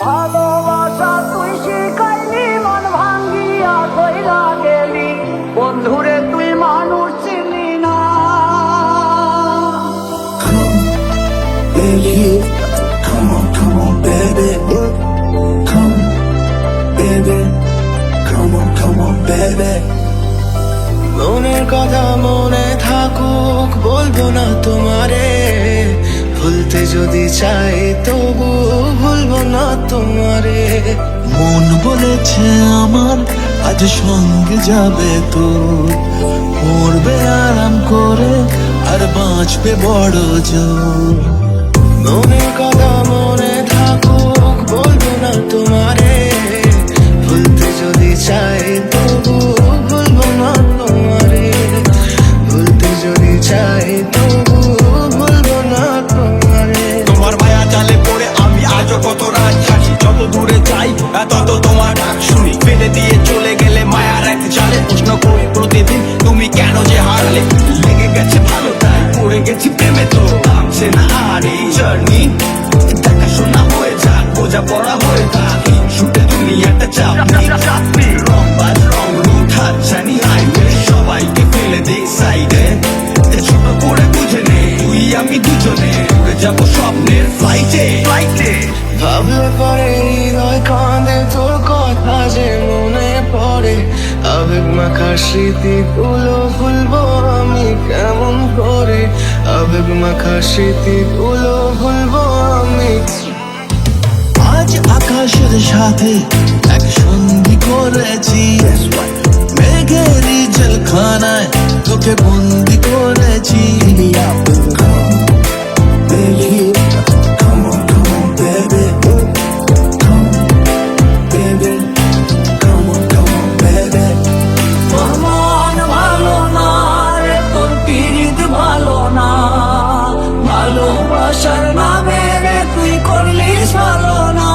ভালোবাসা তুই শিখাইলি, মন ভাঙ্গিয়া কইরা গেলি, বন্ধুরে তুই মানুষ চিনি না। Baby, come on, baby. Come, baby. Come on, baby. মনের কথা মনে থাকুক, বলবো না তোমারে। ভুলতে যদি চাই তবু ভুলবো না তোমারে। মন বলেছে আমার আজ সঙ্গে যাবে তো, মরবে আরাম করে আর বাঁচবে বড় জোর। মনের কথা মনে থাকুক, বলবো না তোমারে। ভুলতে যদি চাই তবু ভুলবো না তোমারে। ভুলতে যদি চাই তবু ভুলবো না তোমারে। তোমার মায়া জালে পড়ে আমি আজও কত রাত জাগি, যত দূরে যাই তত তোমার ডাক শুনি। ফেলে দিয়ে চলে গেলে মায়ার এক জালে প্রশ্ন করি প্রতিদিন, তুমি কেন যে হারলে? লেগে গেছে ভালো তাই পড়ে গেছি প্রেমে, তো থামছে না আর এই জার্নি। দেখাশোনা হয়ে যাক, বোঝা পড়া হয়ে থাক, শুটে দুনিয়াটা চাপনি। রং বাজ রং রুট হাত জানি হাইওয়ে, সবাইকে ফেলে দিই সাইডে। ছোট করে বুঝে নে তুই আমি দুজনে উড়ে যাবো স্বপ্নের ফ্লাইটে। ভাবলে পরে হৃদয় কাঁদে, তোর কথা যে মনে পড়ে। আবেগ মাখা স্মৃতিগুলো ভুলবো আমি কেমন করে। আবেগ মাখা স্মৃতিগুলো ভুলবো আমি। আজ আকাশের সাথে এক সন্ধি করেছি, মেঘের জলখানায় তোকে বন্দি করেছি। Baby, come on, baby. Come, baby. Come on, baby. তোর মন ভালো না রে, তোর পিরিত ভালো না, ভালোবাসার নামে রে তুই করলিস ভালো না।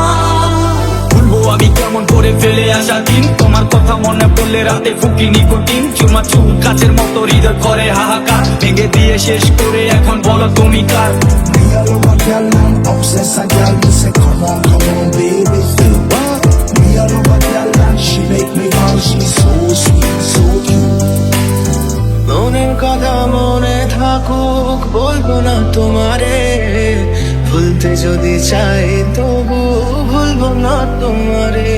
ভুলবো আমি কেমন করে ফেলে আসা দিন, তোমার কথা মনে পড়লে রাতে ফুকি নিকোটিন। চুমা চুল কাচের মতো হৃদয় করে হাহাকার, ভেঙে দিয়ে শেষ করে এখন বলো তুমি কার? Me alone a girl, I'm obsessed a girl. Me say come on, baby. Me alone a girl, and she make me want. She's so sweet, so cute. মনের কথা মনে থাকুক, বলবো না তোমারে। ভুলতে যদি চাই তবু ভুলবো না তোমারে।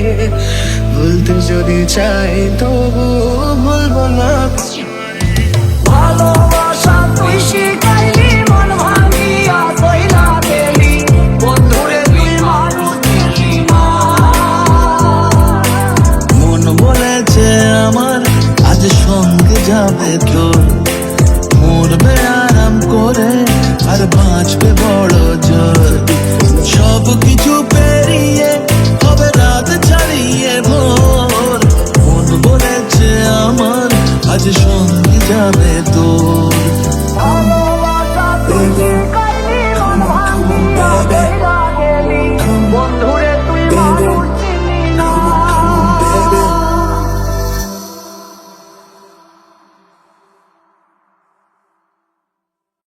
ভুলতে যদি চাই তবু ভুলবো না। ভালোবাসা তুই শিখাইলি, মন ভাঙ্গিয়া কইরা গেলি, বন্ধুরে তুই মানুষ চিনি না। মন বলেছে আমার আজ সঙ্গে যাবে তোর, মরবে আরাম করে আর বাঁচবে বড় জোর। সব কিছু পেরিয়ে হবে রাত ছাড়িয়ে ভোর। মন বলেছে আমার আজ সঙ্গে যাবে